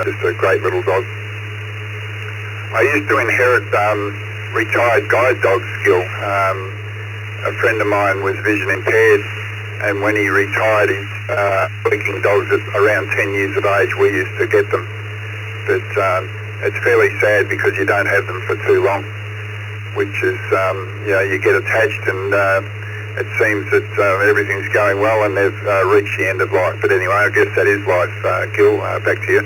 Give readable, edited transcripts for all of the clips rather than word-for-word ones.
Just a great little dog. I used to inherit retired guide dog skill. A friend of mine was vision impaired, and when he retired, his working dogs at around 10 years of age, we used to get them. But it's fairly sad because you don't have them for too long, which is, you get attached and it seems that everything's going well and they've reached the end of life. But anyway, I guess that is life. Gil, back to you.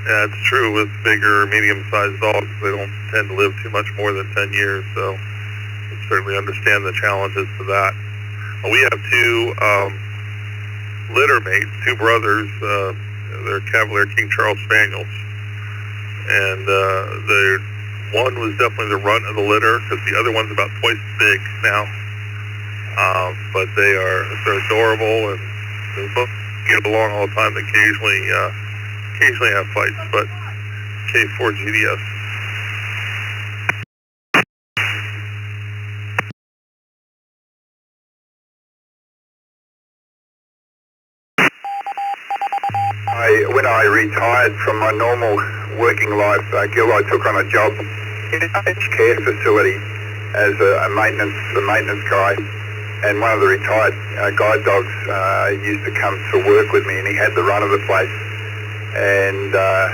Yeah, it's true with bigger, medium-sized dogs. They don't tend to live too much more than 10 years, so I certainly understand the challenges to that. We have two litter mates, two brothers. They're Cavalier King Charles Spaniels. And one was definitely the runt of the litter because the other one's about twice as big now. But they're adorable and they both get along all the time. They occasionally have fights, but K4 GDS. When I retired from my normal working life, Gil, I took on a job in an aged care facility as a maintenance guy, and one of the retired guide dogs used to come to work with me, and he had the run of the place. And a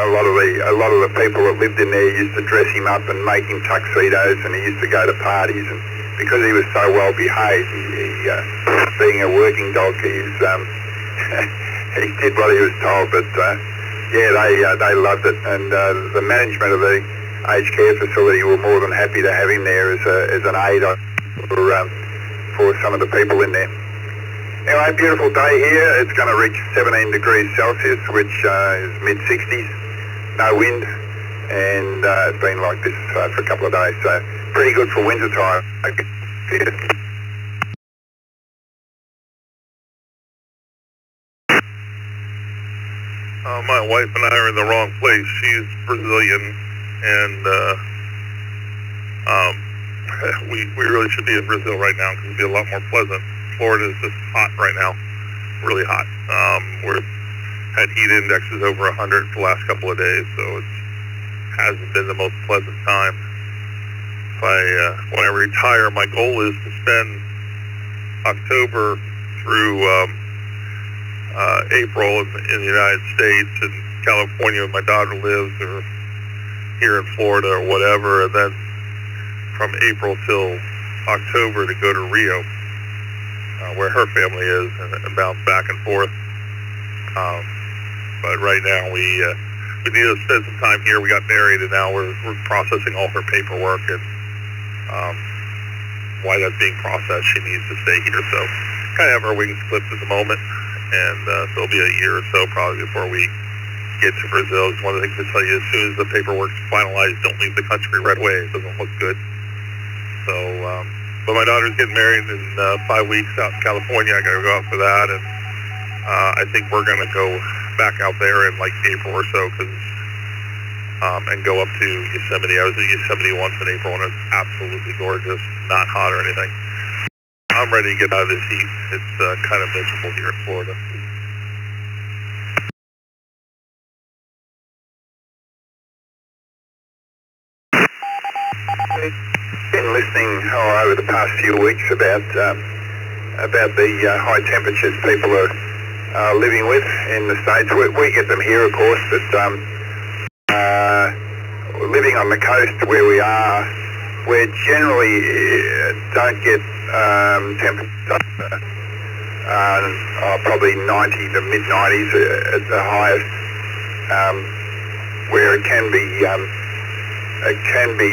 lot of the people that lived in there used to dress him up and make him tuxedos, and he used to go to parties. And because he was so well behaved, being a working dog, he did what he was told. But they loved it, and the management of the aged care facility were more than happy to have him there as an aid for some of the people in there. Anyway, beautiful day here. It's going to reach 17 degrees Celsius, which is mid-60s, no wind, and it's been like this for a couple of days, so pretty good for winter time. My wife and I are in the wrong place. She's Brazilian, and we really should be in Brazil right now because it'd be a lot more pleasant. Florida is just hot right now, really hot. We've had heat indexes over 100 for the last couple of days, so it hasn't been the most pleasant time. When I retire, my goal is to spend October through April in the United States, in California where my daughter lives, or here in Florida or whatever, and then from April till October to go to Rio, where her family is, and bounce back and forth. But right now we need to spend some time here. We got married, and now we're processing all her paperwork, and while that's being processed, she needs to stay here. So kind of have our wings clipped at the moment, and so it'll be a year or so probably before we get to Brazil. One of the things I tell you, as soon as the paperwork's finalized, don't leave the country right away. It doesn't look good. So, but my daughter's getting married in 5 weeks out in California. I gotta go out for that, and I think we're gonna go back out there in like April or so, and go up to Yosemite. I was in Yosemite once in April, and it's absolutely gorgeous, not hot or anything. I'm ready to get out of this heat. It's kind of miserable here in Florida. Been listening over the past few weeks about the high temperatures people are living with in the States. We get them here, of course, but living on the coast where we are, we generally don't get temperatures probably 90 to mid-90s at the highest, where it can be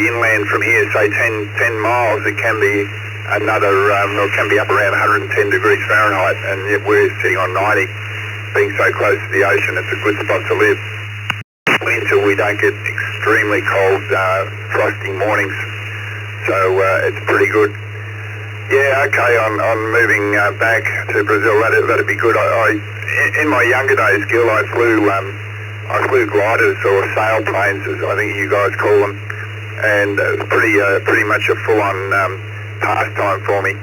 inland from here, say 10 miles. It can be it can be up around 110 degrees Fahrenheit, and yet we're sitting on 90, being so close to the ocean. It's a good spot to live. Winter, we don't get extremely cold, frosty mornings, so it's pretty good. Yeah, okay, I'm moving back to Brazil. That'd be good. In my younger days, Gil, I flew gliders or sailplanes, as I think you guys call them, and it was pretty much a full-on pastime for me.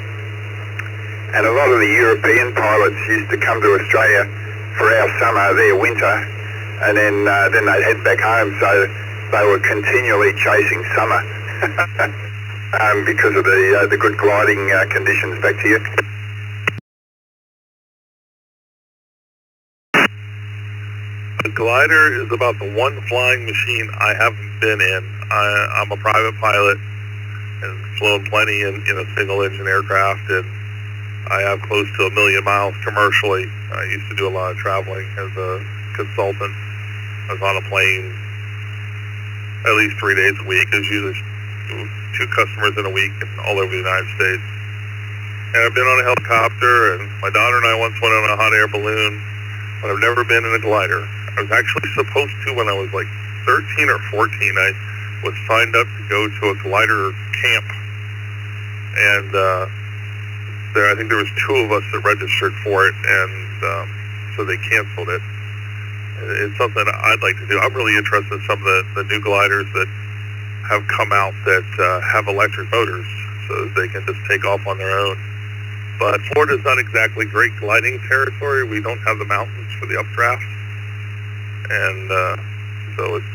And a lot of the European pilots used to come to Australia for our summer, their winter, and then they'd head back home. So they were continually chasing summer because of the good gliding conditions. Back to you. The glider is about the one flying machine I haven't been in. I'm a private pilot and flown plenty in a single engine aircraft, and I have close to 1 million miles commercially. I used to do a lot of traveling as a consultant. I was on a plane at least 3 days a week. There's usually 2 customers in a week and all over the United States. And I've been on a helicopter, and my daughter and I once went on a hot air balloon, but I've never been in a glider. I was actually supposed to when I was like 13 or 14. I was signed up to go to a glider camp, and I think there was 2 of us that registered for it, and so they canceled it. It's something I'd like to do. I'm really interested in some of the new gliders that have come out that have electric motors, so that they can just take off on their own. But Florida's not exactly great gliding territory. We don't have the mountains for the updraft, and so it's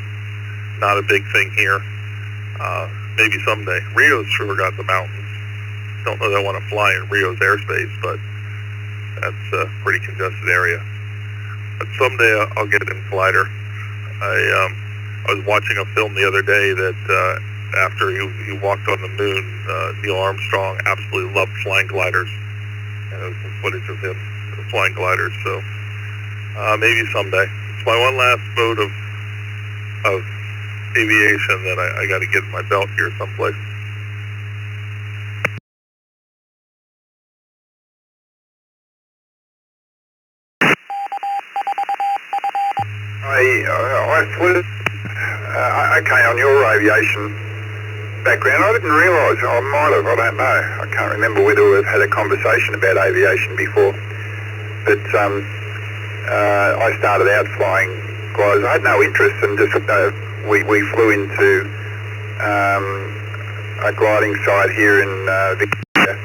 not a big thing here. Maybe someday. Rio's sure got the mountains. Don't know that I want to fly in Rio's airspace, but that's a pretty congested area. But someday I'll get in glider. I was watching a film the other day that after he walked on the moon, Neil Armstrong absolutely loved flying gliders. And it was some footage of him flying gliders. So maybe someday. It's my one last mode of aviation that I got to get in my belt here someplace. I flew, okay, on your aviation background, I didn't realise, I might have, I don't know, I can't remember whether we've had a conversation about aviation before, but I started out flying gliders. I had no interest, and just we flew into a gliding site here in Victoria.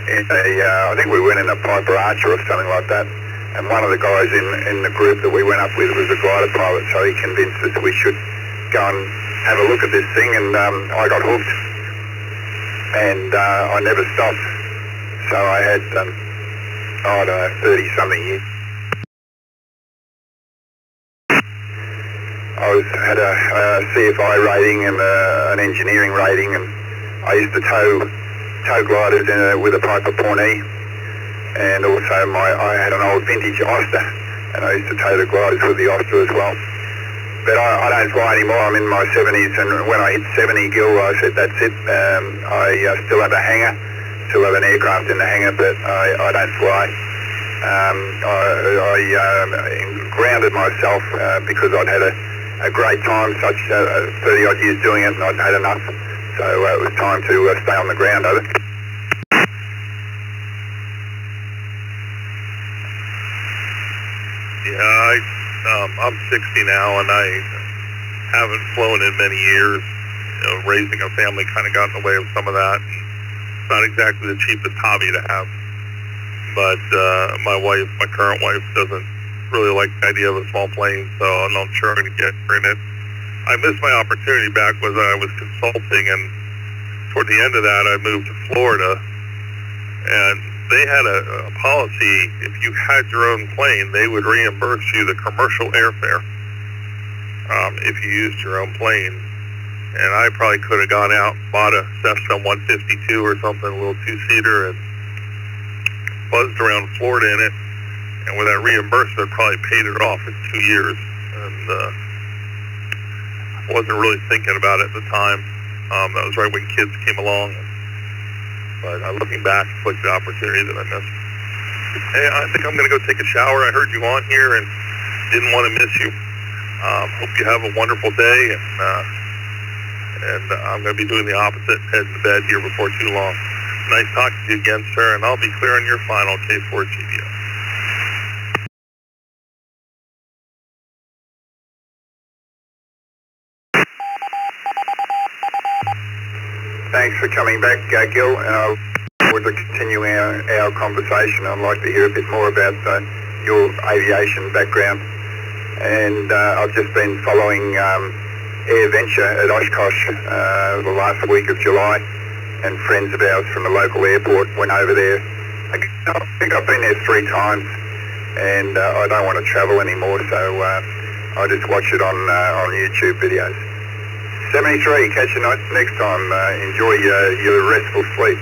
I think we went in a Piper Archer or something like that. And one of the guys in the group that we went up with was a glider pilot, so he convinced us we should go and have a look at this thing, and I got hooked, and I never stopped. So I had, I don't know, 30-something years. I had a CFI rating and an engineering rating, and I used to tow gliders with a Piper Pawnee. And also I had an old vintage Oster, and I used to tow the gliders with the Oster as well. But I don't fly anymore. I'm in my 70s, and when I hit 70, Gil, I said that's it. I still have a hangar, still have an aircraft in the hangar, but I don't fly. I grounded myself because I'd had a great time, such 30 odd years doing it, and I'd had enough. So it was time to stay on the ground over. Yeah, I'm 60 now, and I haven't flown in many years. You know, raising a family kind of got in the way of some of that. It's not exactly the cheapest hobby to have, but my current wife, doesn't really like the idea of a small plane, so I'm not sure I'm going to get her in it. I missed my opportunity back when I was consulting, and toward the end of that, I moved to Florida, and they had a policy. If you had your own plane, they would reimburse you the commercial airfare if you used your own plane. And I probably could have gone out and bought a Cessna 152 or something, a little 2-seater, and buzzed around Florida in it. And with that reimbursement, probably paid it off in 2 years. And wasn't really thinking about it at the time. That was right when kids came along. But looking back, it's like the opportunity that I missed. Hey, I think I'm going to go take a shower. I heard you on here and didn't want to miss you. Hope you have a wonderful day, and I'm going to be doing the opposite, heading to bed here before too long. Nice talking to you again, sir, and I'll be clear on your final K4 GBO. Thanks for coming back, Gil, and I look forward as I continue our conversation, I'd like to hear a bit more about your aviation background. And I've just been following Air Venture at Oshkosh the last week of July, and friends of ours from the local airport went over there. I think I've been there 3 times, and I don't want to travel anymore, so I just watch it on YouTube videos. 73, catch you next time. Enjoy your restful sleep.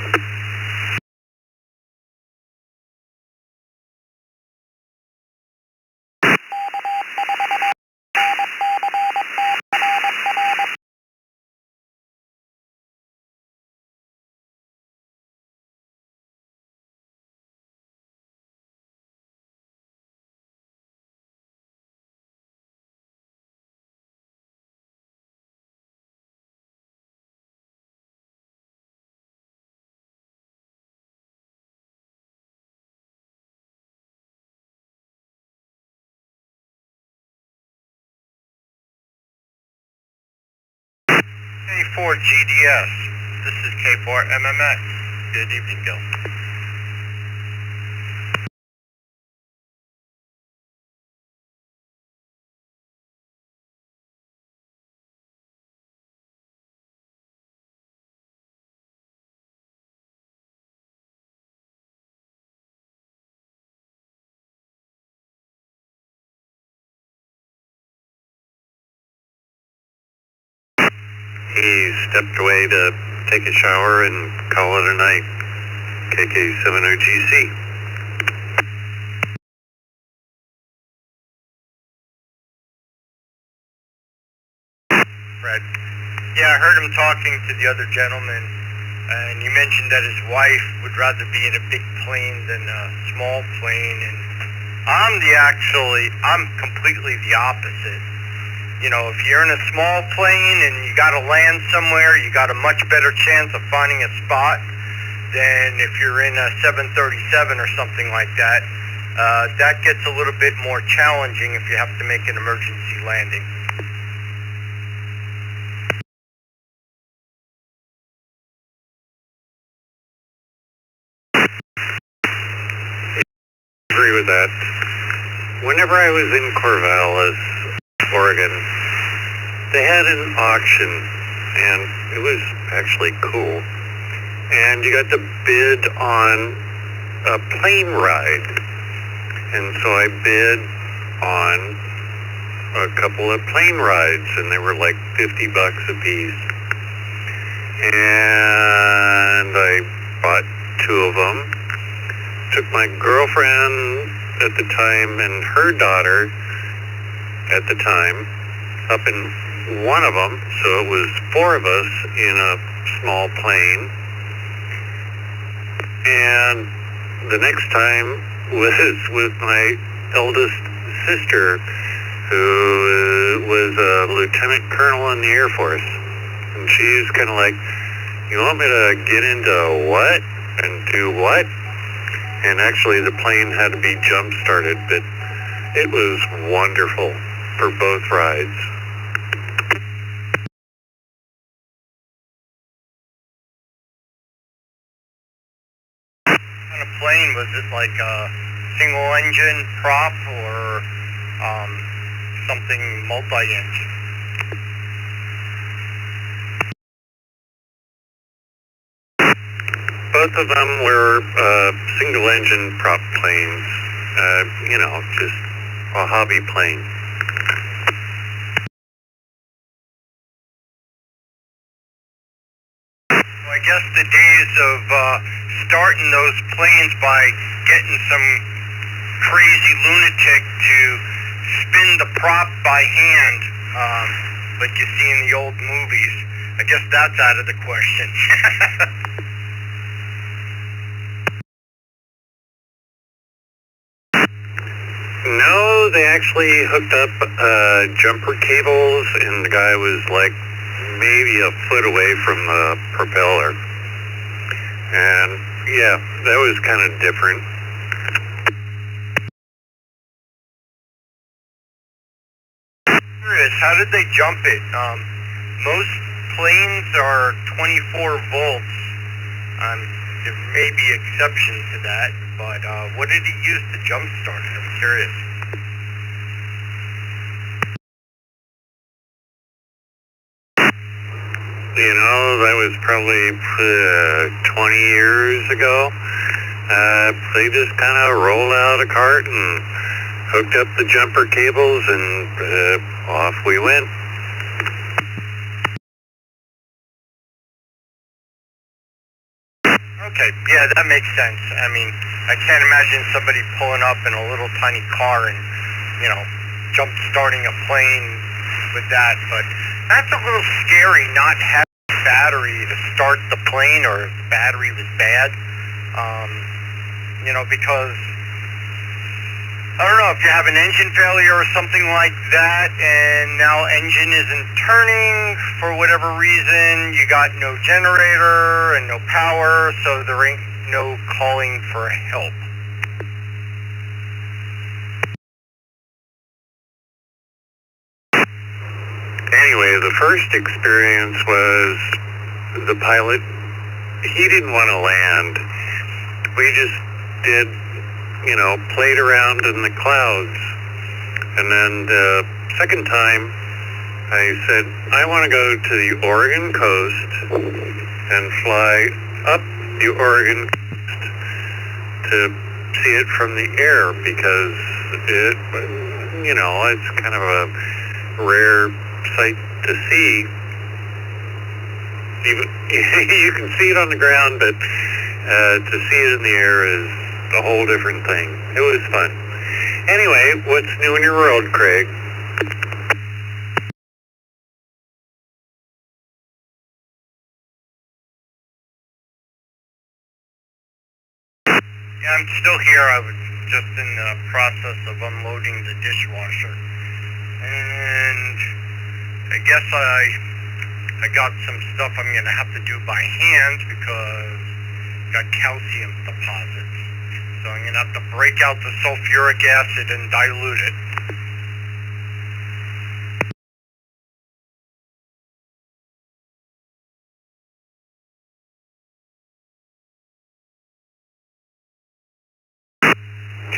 K4 GDS, this is K4 MMX. Good evening, Gil. He stepped away to take a shower and call it a night. KK70GC. Fred. Yeah, I heard him talking to the other gentleman, and you mentioned that his wife would rather be in a big plane than a small plane, and I'm completely the opposite. You know, if you're in a small plane and you got to land somewhere, you got a much better chance of finding a spot than if you're in a 737 or something like that. That gets a little bit more challenging if you have to make an emergency landing. I agree with that. Whenever I was in Corvallis, Oregon, they had an auction, and it was actually cool. And you got to bid on a plane ride. And so I bid on a couple of plane rides, and they were like $50 a piece. And I bought 2 of them. Took my girlfriend at the time and her daughter at the time up in one of them, so it was 4 of us in a small plane. And the next time was with my eldest sister, who was a lieutenant colonel in the Air Force. And she's kind of like, you want me to get into what and do what? And actually the plane had to be jump-started, but it was wonderful for both rides. What kind of plane? Was it like a single-engine prop or something multi-engine? Both of them were single-engine prop planes, you know, just a hobby plane. Well, I guess the days of starting those planes by getting some crazy lunatic to spin the prop by hand, like you see in the old movies, I guess that's out of the question. No, they actually hooked up jumper cables, and the guy was like maybe a foot away from the propeller. And yeah, that was kind of different. Curious, how did they jump it? Most planes are 24 volts. there may be exceptions to that, but what did he use to jumpstart it? I'm curious. You know, that was probably 20 years ago. They just kind of rolled out a cart and hooked up the jumper cables, and off we went. Okay, yeah, that makes sense. I mean, I can't imagine somebody pulling up in a little tiny car and, jump starting a plane with that, but that's a little scary, not having a battery to start the plane, or if the battery was bad, because I don't know, if you have an engine failure or something like that, and now engine isn't turning for whatever reason, you got no generator and no power, so there ain't no calling for help. Anyway, the first experience was the pilot, he didn't want to land. We just did, played around in the clouds. And then the second time, I said, I want to go to the Oregon coast and fly up the Oregon coast to see it from the air, because it's kind of a rare sight to see. You can see it on the ground, but to see it in the air is a whole different thing. It was fun. Anyway, what's new in your world, Craig? Yeah, I'm still here. I was just in the process of unloading the dishwasher. And I guess I got some stuff I'm going to have to do by hand because I got calcium deposits. So I'm going to have to break out the sulfuric acid and dilute it.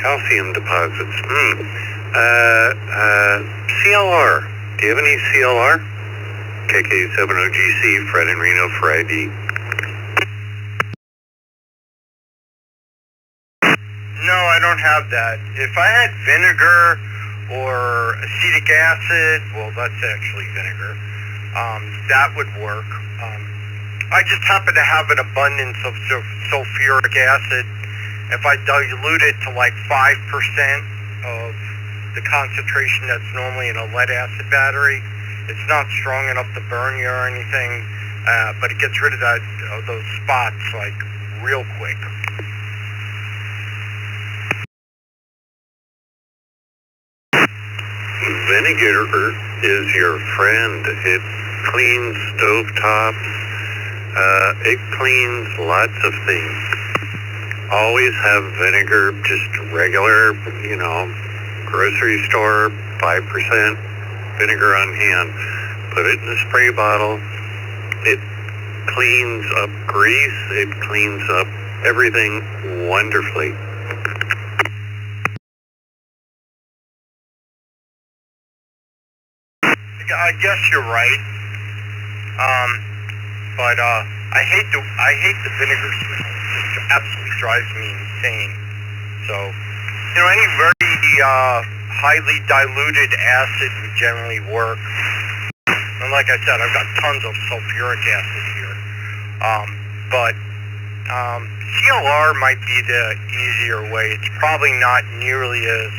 Calcium deposits. CLR. Do you have any CLR? KK70GC, Fred and Reno for ID. No, I don't have that. If I had vinegar or acetic acid, well, that's actually vinegar, that would work. I just happen to have an abundance of sulfuric acid. If I dilute it to like 5% of the concentration that's normally in a lead acid battery, it's not strong enough to burn you or anything, but it gets rid of those spots like real quick. Vinegar is your friend. It cleans stovetops. It cleans lots of things. Always have vinegar, just regular, grocery store, 5% vinegar on hand. Put it in a spray bottle. It cleans up grease. It cleans up everything wonderfully. I guess you're right. But I hate the vinegar smell. It absolutely drives me insane. So, any very highly diluted acid would generally work. And like I said, I've got tons of sulfuric acid here. But CLR might be the easier way. It's probably not nearly as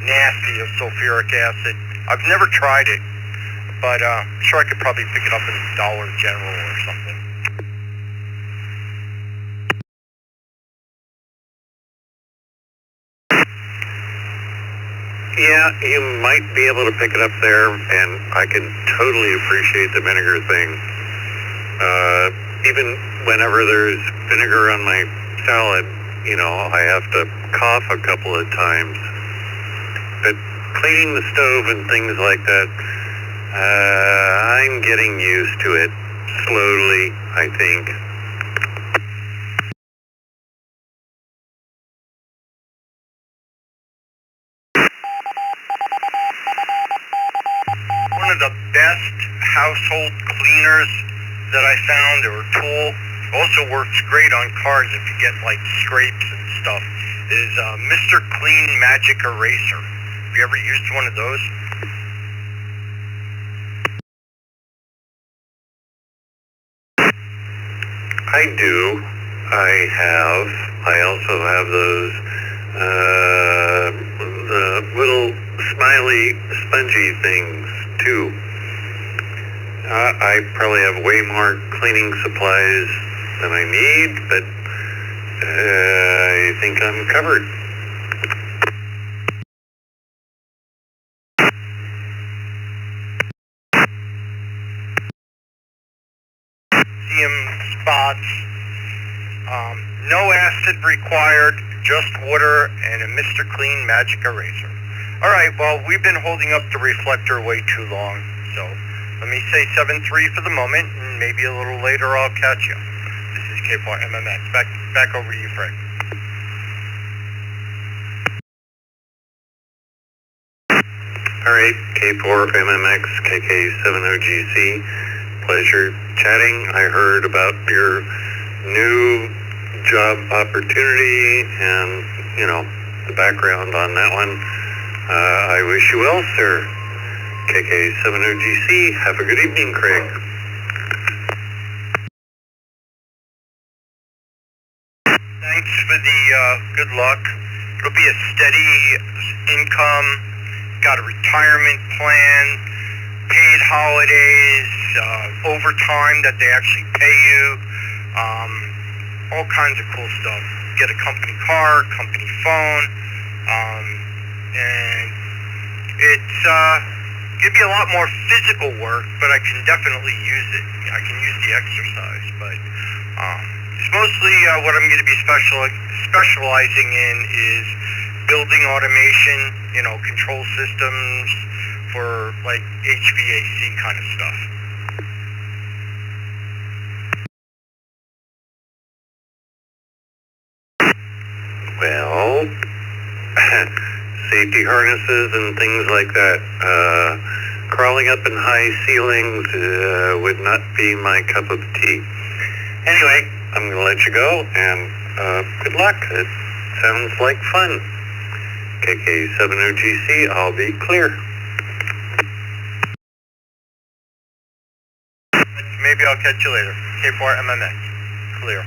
nasty as sulfuric acid. I've never tried it, but I'm sure I could probably pick it up in Dollar General or something. Yeah, you might be able to pick it up there, and I can totally appreciate the vinegar thing. Even whenever there's vinegar on my salad, I have to cough a couple of times. But cleaning the stove and things like that, I'm getting used to it slowly, I think. the best household cleaners that I found, or tool. Also works great on cars if you get like scrapes and stuff, is Mr. Clean Magic Eraser. Have you ever used one of those? I do. I also have those, the little smiley, spongy things, too. I probably have way more cleaning supplies than I need, but I think I'm covered. Spots. No acid required, just water and a Mr. Clean Magic Eraser. Alright, well, we've been holding up the reflector way too long, so let me say 7-3 for the moment, and maybe a little later I'll catch you. This is K4 MMX. Back over to you, Fred. Alright, K4 MMX, KK70GC. Pleasure chatting. I heard about your new job opportunity and, the background on that one. I wish you well, sir. KK70GC. Have a good evening, Craig. Thanks for the good luck. It'll be a steady income. Got a retirement plan, paid holidays, overtime that they actually pay you, all kinds of cool stuff. Get a company car, company phone, and it's give you a lot more physical work, but I can definitely use it. I can use the exercise, but it's mostly what I'm going to be specializing in is building automation, control systems for like HVAC kind of stuff. Well, safety harnesses and things like that. Crawling up in high ceilings would not be my cup of tea. Anyway, I'm going to let you go, and good luck. It sounds like fun. KK70GC, I'll be clear. Maybe I'll catch you later. K4 MMX. Clear.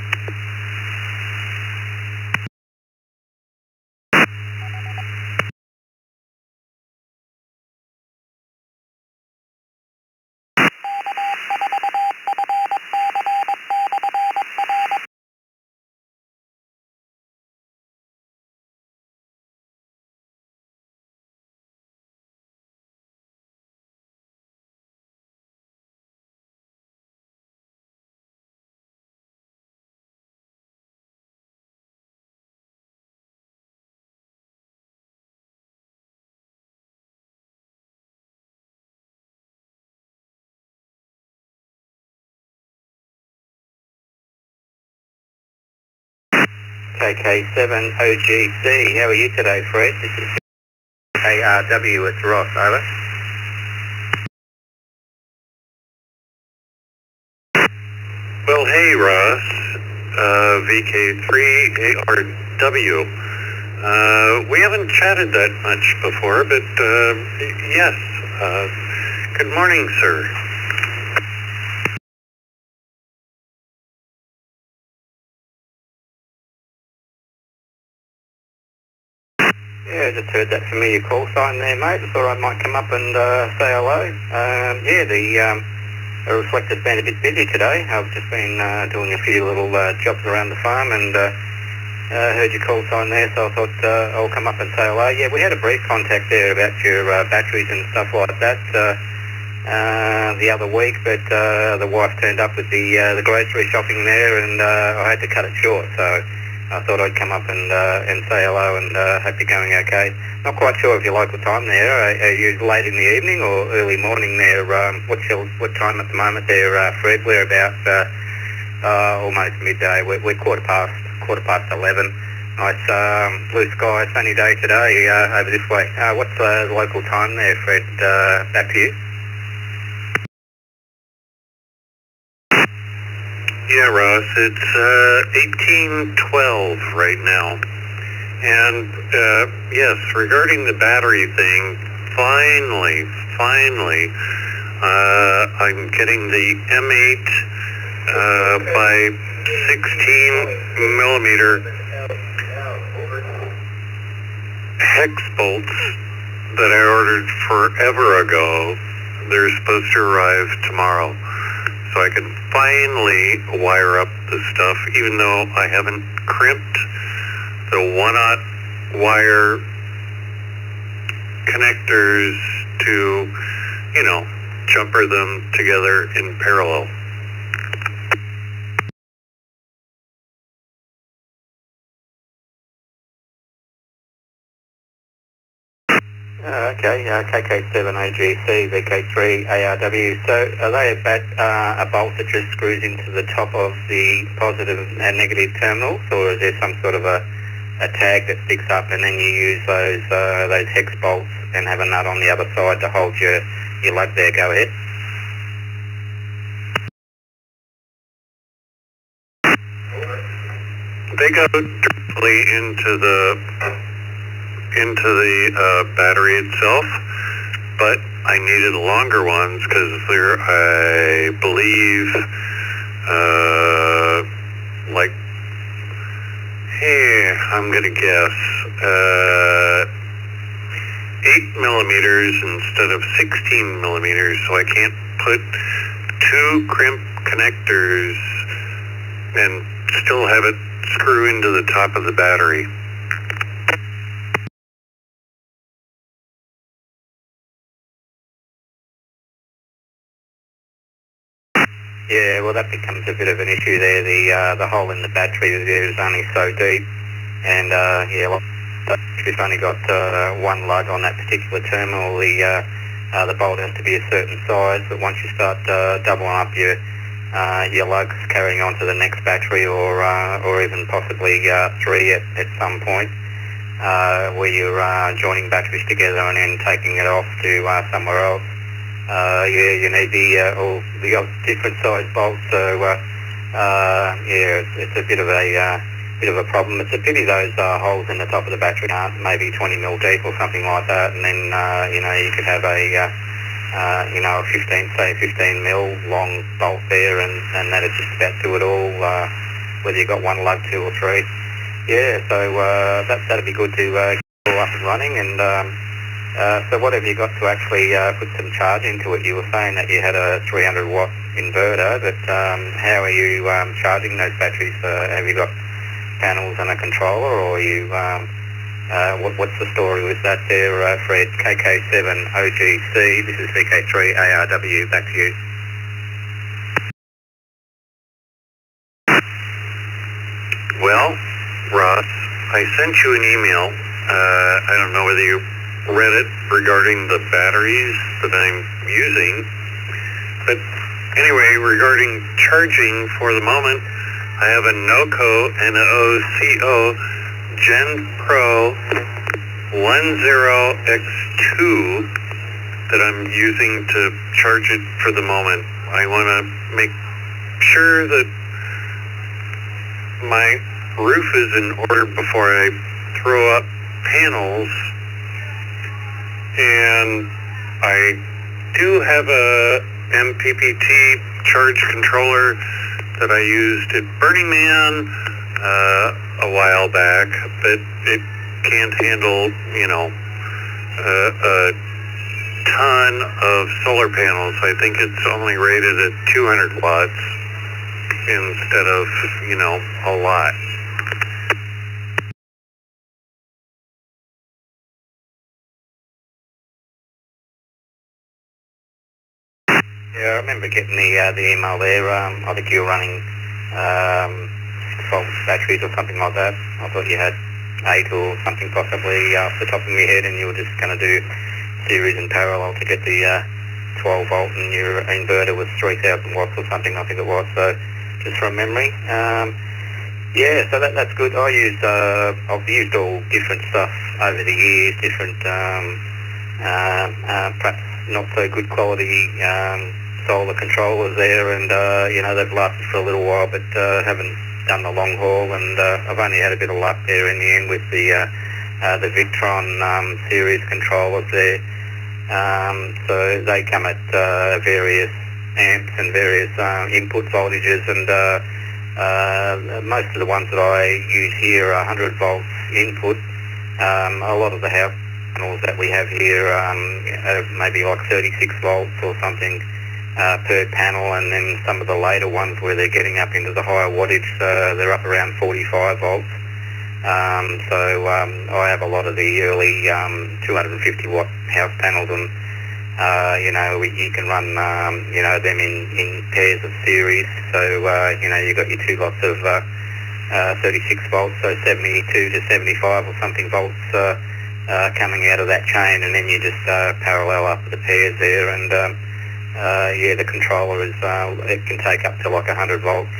KK7OGC. How are you today, Fred? This is ARW. It's Ross. Over. Well, hey, Ross. VK3ARW. We haven't chatted that much before, but yes. Good morning, sir. Yeah, I just heard that familiar call sign there, mate. I thought I might come up and say hello. The Reflector's been a bit busy today. I've just been doing a few little jobs around the farm, and heard your call sign there, so I thought I'll come up and say hello. Yeah, we had a brief contact there about your batteries and stuff like that the other week, but the wife turned up with the grocery shopping there, and I had to cut it short, so I thought I'd come up and say hello, and hope you're going okay. Not quite sure of your local time there. Are you late in the evening or early morning there? What time at the moment there, Fred? We're about almost midday. We're quarter past 11. Nice blue sky, sunny day today over this way. What's the local time there, Fred? Back to you. Yeah, Ross, it's 1812 right now. And yes, regarding the battery thing, finally, I'm getting the M8 by 16 millimeter hex bolts that I ordered forever ago. They're supposed to arrive tomorrow. So I can finally wire up the stuff, even though I haven't crimped the 1/0 wire connectors to, jumper them together in parallel. Okay, KK7 OGC, VK3 ARW. So are they a bolt that just screws into the top of the positive and negative terminals, or is there some sort of a tag that sticks up and then you use those hex bolts and have a nut on the other side to hold your lug there? Go ahead. They go directly into the battery itself, but I needed longer ones because they're, I believe, I'm gonna guess 8 millimeters instead of 16 millimeters, so I can't put 2 crimp connectors and still have it screw into the top of the battery. Yeah, well, that becomes a bit of an issue there. The hole in the battery is only so deep, and it's only got one lug on that particular terminal. The bolt has to be a certain size, but once you start doubling up your lugs carrying on to the next battery, or even possibly 3 at some point, where you're joining batteries together and then taking it off to somewhere else. You need the different size bolts. So it's a bit of a problem. It's a pity those holes in the top of the battery aren't maybe 20 mil deep or something like that, and then you could have a 15 mil long bolt there, and that'd just about do it all. Whether you got 1 lug, 2 or 3. Yeah, so that'd be good to get all up and running. And so what have you got to actually put some charge into it? You were saying that you had a 300 watt inverter, but how are you charging those batteries? Have you got panels and a controller, or you what's the story with that there, Fred? KK7 OGC, this is VK3 ARW, back to you. Well, Ross, I sent you an email. I don't know whether you read it regarding the batteries that I'm using, but anyway, regarding charging for the moment, I have a NOCO NOCO Gen Pro 10X2 that I'm using to charge it for the moment. I want to make sure that my roof is in order before I throw up panels, and I do have a MPPT charge controller that I used at Burning Man a while back, but it can't handle, a ton of solar panels. I think it's only rated at 200 watts instead of, a lot. Yeah, I remember getting the email there. I think you were running 6-volt batteries or something like that. I thought you had 8 or something possibly off the top of my head, and you were just going to do series and parallel to get the 12 volt, and your inverter was 3000 watts or something, I think it was. So just from memory. Yeah, so that's good. I've used all different stuff over the years, different perhaps not so good quality solar controllers there, and they've lasted for a little while, but haven't done the long haul. And I've only had a bit of luck there in the end with the Victron series controllers there. So they come at various amps and various input voltages, and most of the ones that I use here are 100 volts input. A lot of the house panels that we have here are maybe like 36 volts or something per panel, and then some of the later ones where they're getting up into the higher wattage, they're up around 45 volts. I have a lot of the early 250 watt house panels, and you can run them in pairs of series. So you've got your two lots of 36 volts, so 72 to 75 or something volts coming out of that chain, and then you just parallel up the pairs there, and the controller is it can take up to like 100 volts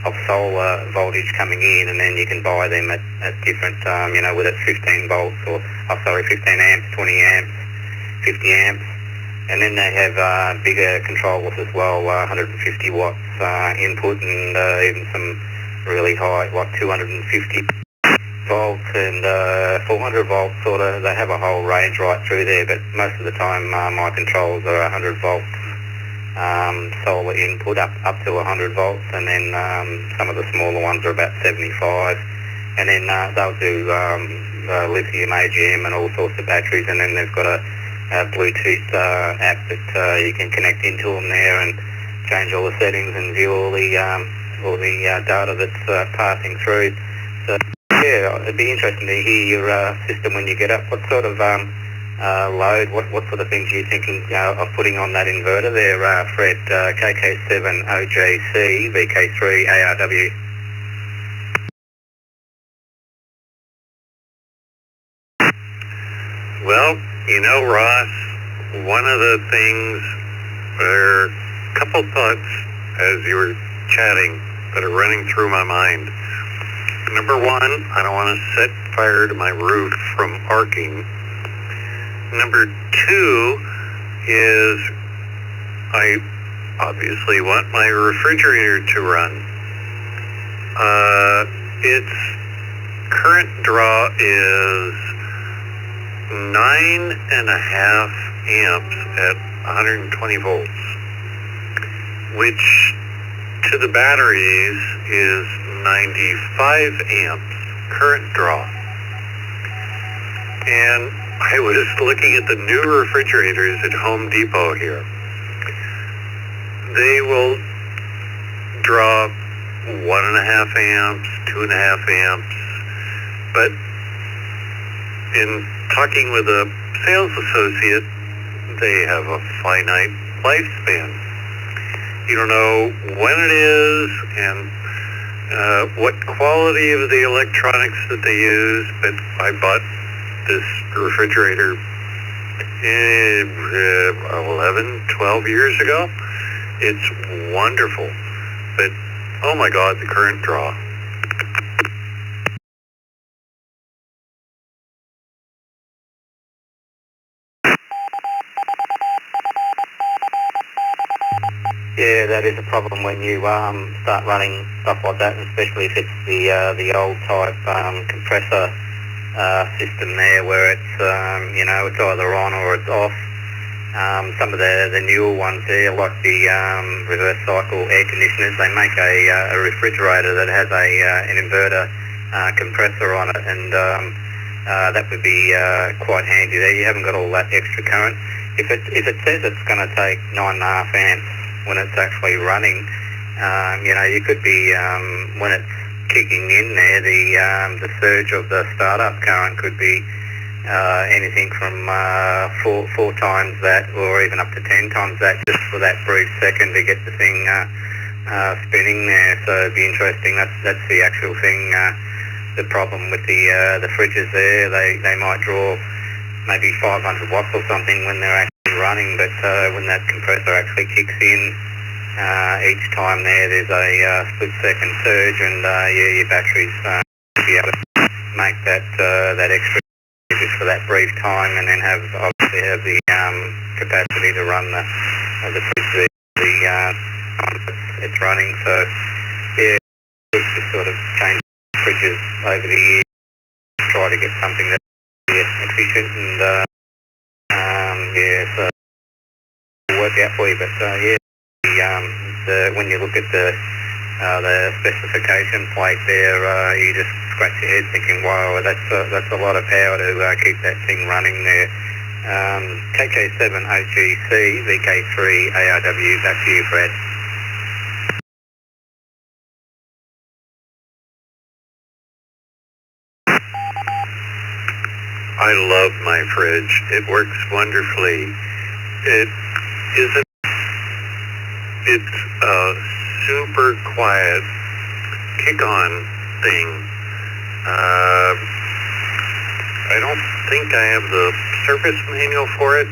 of solar voltage coming in, and then you can buy them at different, whether it's 15 volts or, 15 amps, 20 amps, 50 amps. And then they have bigger controllers as well, 150 watts input, and even some really high, like 250 volts and 400 volts sort of. They have a whole range right through there, but most of the time my controllers are 100 volts. Solar input up to 100 volts, and then some of the smaller ones are about 75, and then they'll do lithium AGM and all sorts of batteries, and then they've got a Bluetooth app that you can connect into them there and change all the settings and view all the data that's passing through. So yeah, it'd be interesting to hear your system when you get up. What sort of load, what sort of things are you thinking of putting on that inverter there, Fred? KK7 OJC VK3 ARW. Well, Ross, one of the things, there are a couple thoughts as you were chatting that are running through my mind. Number one, I don't want to set fire to my roof from arcing. Number two is I obviously want my refrigerator to run. Its current draw is 9.5 amps at 120 volts, which to the batteries is 95 amps current draw. And I was looking at the new refrigerators at Home Depot here. They will draw 1.5 amps, 2.5 amps, but in talking with a sales associate, they have a finite lifespan. You don't know when it is and what quality of the electronics that they use, but I bought this refrigerator 11, 12 years ago. It's wonderful, but oh my God, the current draw. Yeah, that is a problem when you start running stuff like that, especially if it's the old type compressor system there, where it's it's either on or it's off. Some of the newer ones there, like the reverse cycle air conditioners, they make a refrigerator that has an inverter compressor on it, and that would be quite handy there. You haven't got all that extra current. If it says it's going to take 9.5 amps when it's actually running, you could be when it's kicking in there, the surge of the startup current could be anything from 4 times that, or even up to 10 times that, just for that brief second to get the thing spinning there. So it'd be interesting. That's the actual thing. The problem with the fridges there, they might draw maybe 500 watts or something when they're actually running, but when that compressor actually kicks in, each time there's a split-second surge, and your batteries be able to make that extra just for that brief time, and then obviously have the capacity to run the the fridge there, it's running. So yeah, we've just sort of changed fridges over the years, try to get something that's efficient and so it'll work out for you. But when you look at the specification plate there, you just scratch your head thinking, wow, that's a lot of power to keep that thing running there. KK7OGC, VK3ARW, back to you, Fred. I love my fridge. It works wonderfully. It's a super quiet kick-on thing. I don't think I have the service manual for it.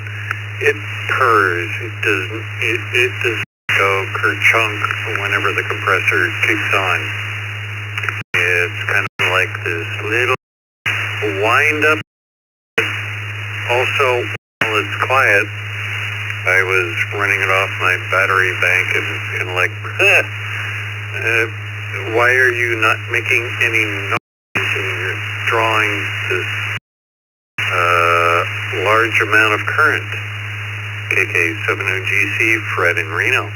It purrs. It does go kerchunk whenever the compressor kicks on. It's kind of like this little wind-up. Also, while it's quiet, I was running it off my battery bank and like, why are you not making any noise? And you're drawing this large amount of current. KK7OGC, Fred in Reno.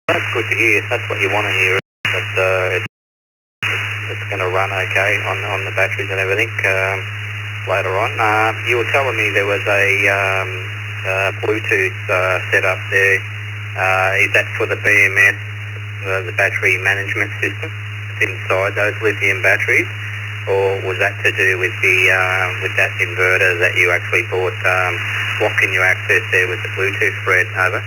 That's good to hear. That's what you want to hear. But it's going to run okay on the batteries and everything later on. You were telling me there was a Bluetooth set up there. Is that for the BMS, the battery management system that's inside those lithium batteries, or was that to do with the with that inverter that you actually bought? What can you access there with the Bluetooth, Fred? Over.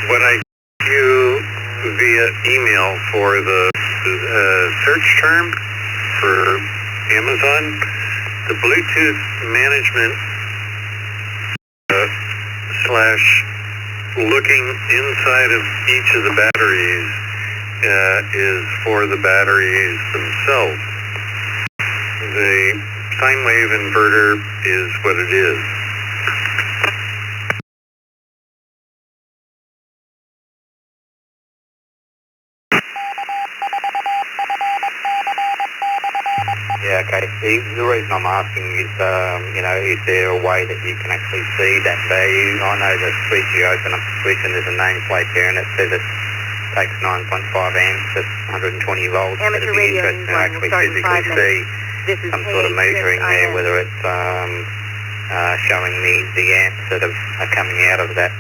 What I do via email for the search term for Amazon, the Bluetooth management / looking inside of each of the batteries is for the batteries themselves. The sine wave inverter is what it is. Yeah, okay. The reason I'm asking is, is there a way that you can actually see that value? I know the fridge, you open up the fridge and there's a nameplate there and it says it takes 9.5 amps at 120 volts. But it'd be interesting to actually physically see some sort of metering there, whether it's showing the amps that are coming out of that,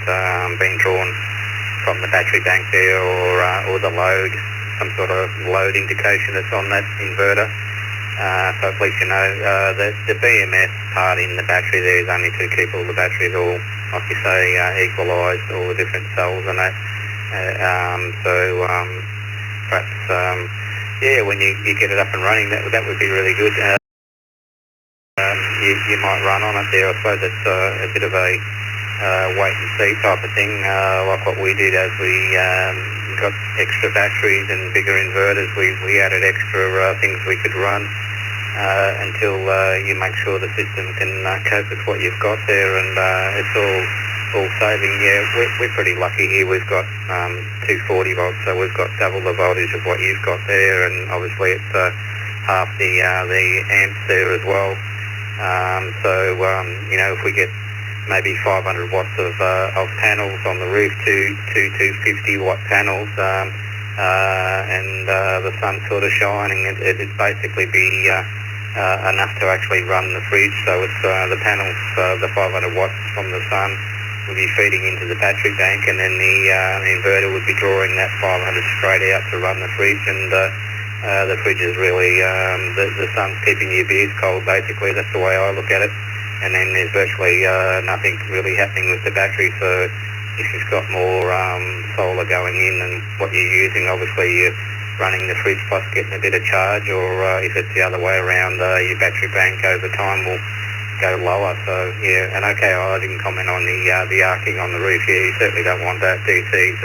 being drawn from the battery bank there, or the load, some sort of load indication that's on that inverter. So at least you know the BMS part in the battery there is only to keep all the batteries all, like you say, equalised, all the different cells and that. Perhaps, when you get it up and running, that would be really good. You might run on it there. I suppose it's a bit of a wait and see type of thing, like what we did as we got extra batteries and bigger inverters. We added extra things we could run until you make sure the system can cope with what you've got there, and it's all saving. Yeah, we're pretty lucky here. We've got 240 volts, so we've got double the voltage of what you've got there, and obviously it's half the amps there as well. If we get maybe 500 watts of panels on the roof, two 250 watt panels, and the sun sort of shining, it'd basically be enough to actually run the fridge. So it's the panels, the 500 watts from the sun would be feeding into the battery bank, and then the inverter would be drawing that 500 straight out to run the fridge, and the fridge is really, the sun's keeping your beers cold, basically. That's the way I look at it. And then there's virtually nothing really happening with the battery. So if you've got more solar going in than what you're using, obviously you're running the fridge plus getting a bit of charge, or if it's the other way around, your battery bank over time will go lower. So yeah, and okay, I didn't comment on the arcing on the roof. Yeah, you certainly don't want that. DCs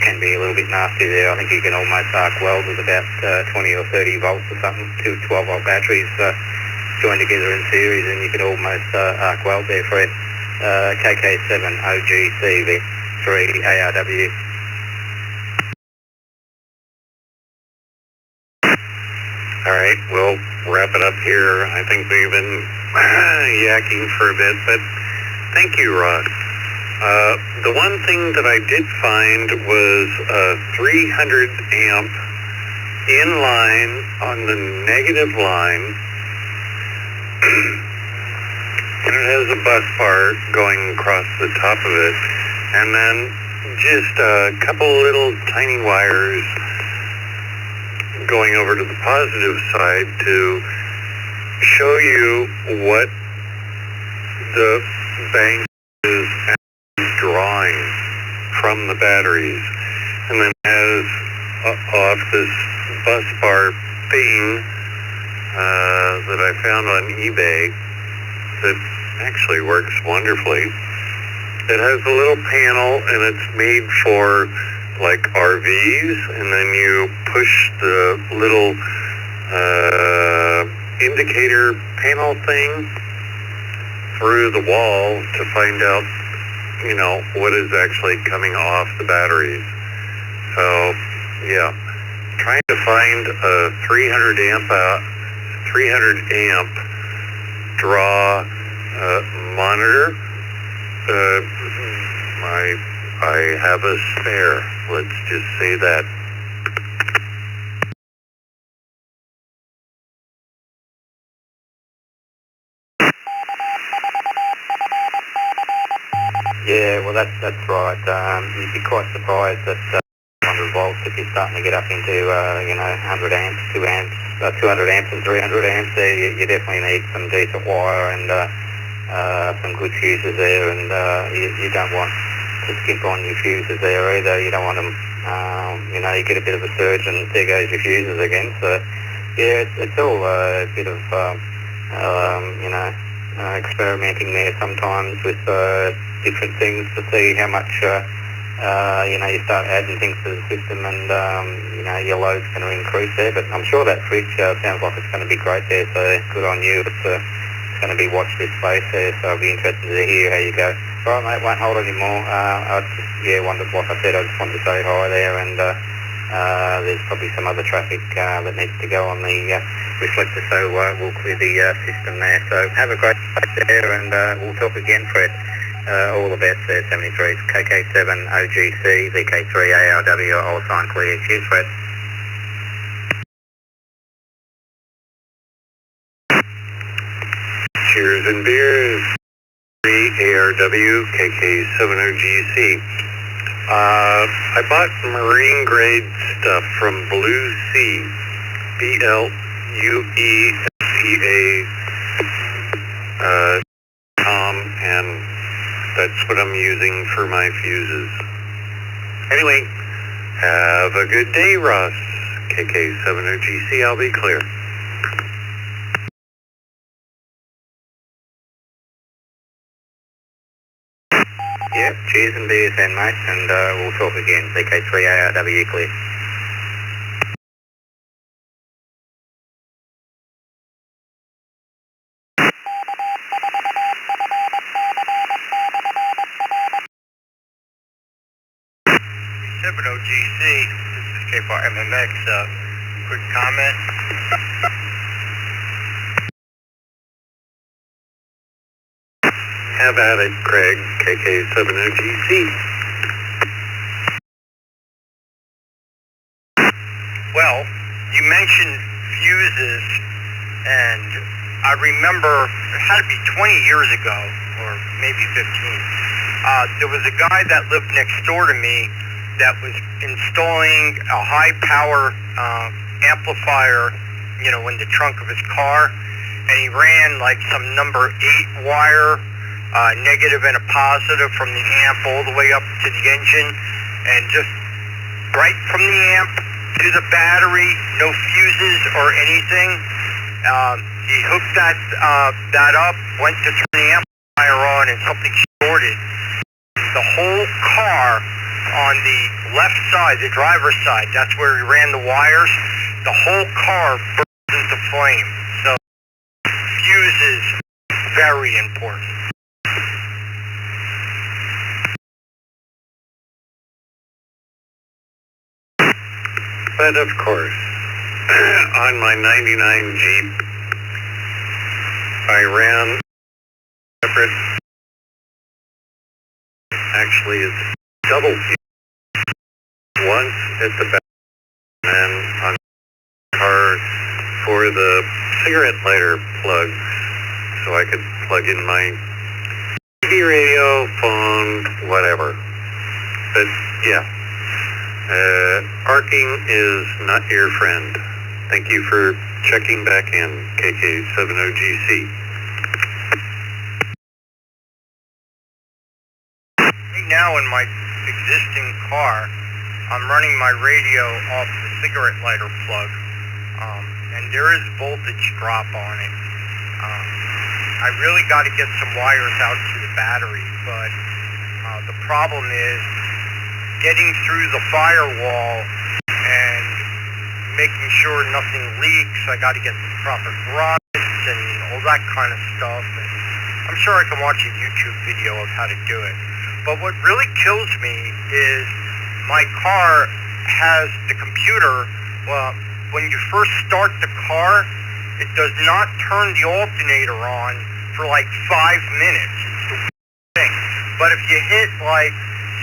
can be a little bit nasty there. I think you can almost arc weld with about 20 or 30 volts or something. Two 12-volt batteries joined together in series, and you can almost arc weld there, Fred. KK7 OGC V3 ARW. All right, we'll wrap it up here. I think we've been yakking for a bit, but thank you, Ross. The one thing that I did find was a 300 amp inline on the negative line, and it has a bus bar going across the top of it, and then just a couple little tiny wires going over to the positive side to show you what the bank is drawing from the batteries, and then has off this bus bar thing that I found on eBay that actually works wonderfully. It has a little panel, and it's made for like RVs, and then you push the little indicator panel thing through the wall to find out, you know, what is actually coming off the batteries. So yeah, trying to find a 300 amp draw monitor. I have a spare. Let's just say that. Yeah, well, that's right. You'd be quite surprised that 100 volts, if you're starting to get up into 100 amps, 200 amps and 300 amps, there you definitely need some decent wire and some good fuses there, and you don't want to skimp on your fuses there either. You don't want them, you get a bit of a surge and there goes your fuses again. So yeah, it's all a bit of experimenting there sometimes with different things to see how much you start adding things to the system, and your load's going to increase there. But I'm sure that fridge sounds like it's going to be great there, so good on you. It's going to be watch this space there, so I'll be interested to hear how you go. All right, mate, won't hold anymore. I just wanted, like I said, I just wanted to say hi there, and there's probably some other traffic that needs to go on the reflector, so we'll clear the system there. So have a great day there, and we'll talk again, Fred. All the best there, 73, KK7 OGC, VK3 ARW, all sign clear. Cheers, Fred. Cheers and beers. 3 ARW, KK7OGC. I bought marine grade stuff from Blue Sea, BLUESEA.com, and that's what I'm using for my fuses. Anyway, have a good day, Ross. KK7OGC, I'll be clear. Yep, cheers and beers then, mate, and we'll talk again. VK3 ARW clear. OGC, this is K4MMX, quick comment. Have at it, Craig, KK7OGC. Well, you mentioned fuses, and I remember it had to be 20 years ago, or maybe 15. There was a guy that lived next door to me that was installing a high power amplifier, in the trunk of his car, and he ran like some number 8 wire, negative and a positive from the amp all the way up to the engine, and just right from the amp to the battery, no fuses or anything. he hooked that up, went to turn the amplifier on, and something shorted. The whole car on the left side, the driver's side, that's where he ran the wires, the whole car burst into flame. So fuse is very important. But of course, on my 99 Jeep, I ran separate, actually it's double fuse. Once at the back and then on the car for the cigarette lighter plugs, so I could plug in my TV, radio, phone, whatever. But yeah, arcing is not your friend. Thank you for checking back in, KK70GC. Right now in my existing car, I'm running my radio off the cigarette lighter plug, and there is voltage drop on it. I really got to get some wires out to the battery, but the problem is getting through the firewall and making sure nothing leaks. I got to get the proper grommets and all that kind of stuff, and I'm sure I can watch a YouTube video of how to do it. But what really kills me is my car has the computer. Well, when you first start the car, it does not turn the alternator on for like 5 minutes. It's the worst thing. But if you hit, like,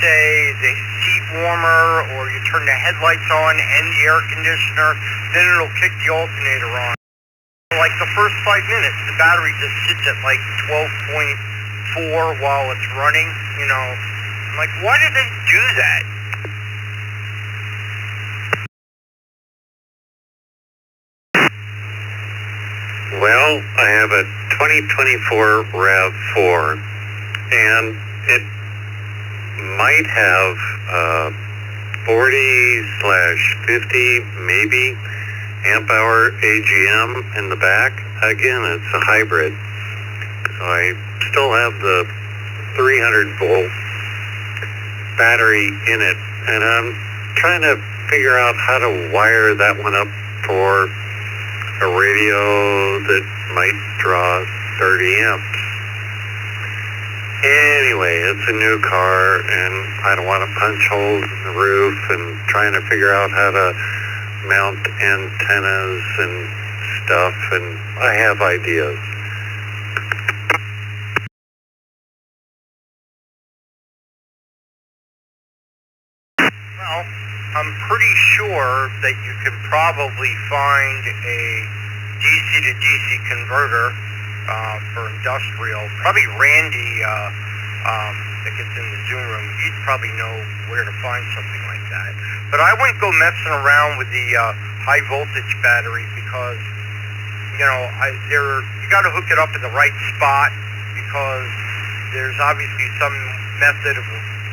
say, the seat warmer, or you turn the headlights on and the air conditioner, then it'll kick the alternator on. Like the first 5 minutes, the battery just sits at like 12.4 while it's running, you know. I'm like, why did they do that? Well, I have a 2024 RAV4, and it might have 40/50 maybe amp hour AGM in the back. Again, it's a hybrid, so I still have the 300 volt battery in it, and I'm trying to figure out how to wire that one up for a radio that might draw 30 amps. Anyway, it's a new car, and I don't want to punch holes in the roof, and trying to figure out how to mount antennas and stuff, and I have ideas. Well, I'm pretty sure that you can probably find a DC to DC converter for industrial. Probably Randy that gets in the Zoom room, he'd probably know where to find something like that. But I wouldn't go messing around with the high voltage battery, because you know you got to hook it up in the right spot, because there's obviously some method of,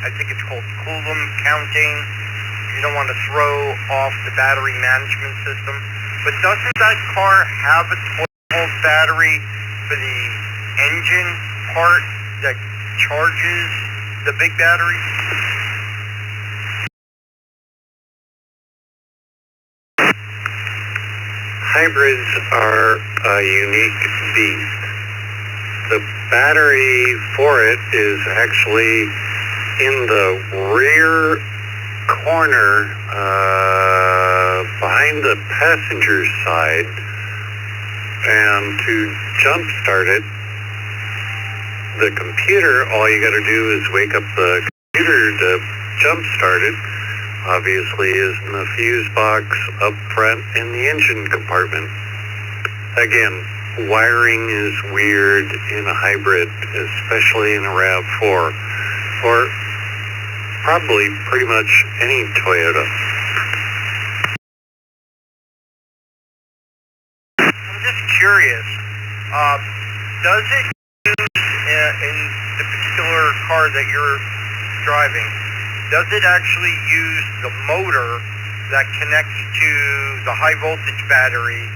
I think it's called Coulomb counting. You don't want to throw off the battery management system. But doesn't that car have a 12-volt battery for the engine part that charges the big battery? Hybrids are a unique beast. The battery for it is actually in the rear corner behind the passenger side, and to jump start it, the computer, all you got to do is wake up the computer to jump start it. Obviously is in the fuse box up front in the engine compartment. Again, wiring is weird in a hybrid, especially in a RAV4, or probably pretty much any Toyota. I'm just curious, does it use, in the particular car that you're driving, does it actually use the motor that connects to the high voltage battery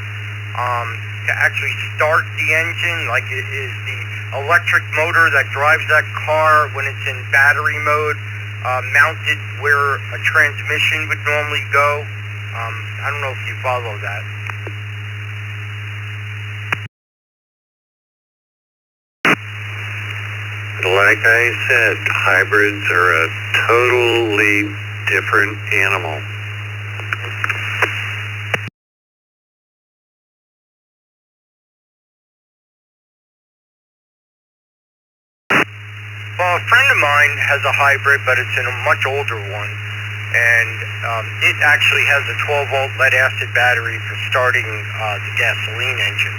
to actually start the engine? Like, is the electric motor that drives that car when it's in battery mode mounted where a transmission would normally go? I don't know if you follow that. Like I said, hybrids are a totally different animal. Well, a friend of mine has a hybrid, but it's in a much older one, and it actually has a 12-volt lead-acid battery for starting the gasoline engine.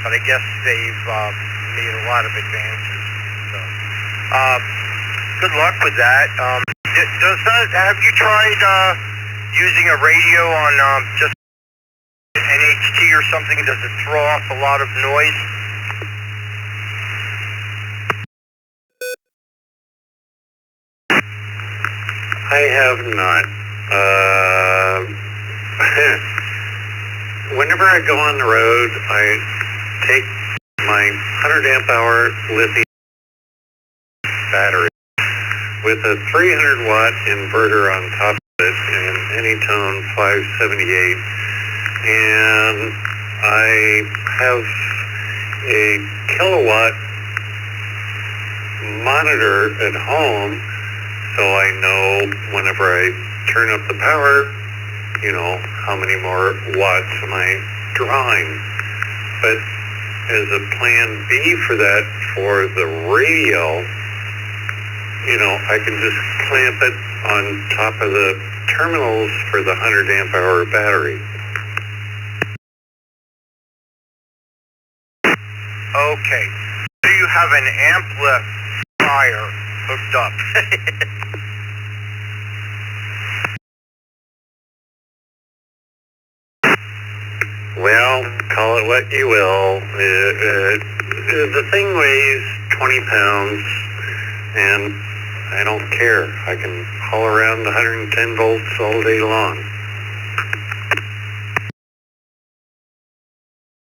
But I guess they've made a lot of advances. So, good luck with that. Have you tried using a radio on just NHT or something? Does it throw off a lot of noise? I have not. Whenever I go on the road, I take my 100 amp hour lithium battery with a 300 watt inverter on top of it and Anytone 578, and I have a kilowatt monitor at home, so I know whenever I turn up the power, you know, how many more watts am I drawing. But as a plan B for that, for the radio, you know, I can just clamp it on top of the terminals for the 100 amp hour battery. Okay. So you have an amplifier hooked up. Well, call it what you will. The thing weighs 20 pounds, and I don't care. I can haul around 110 volts all day long.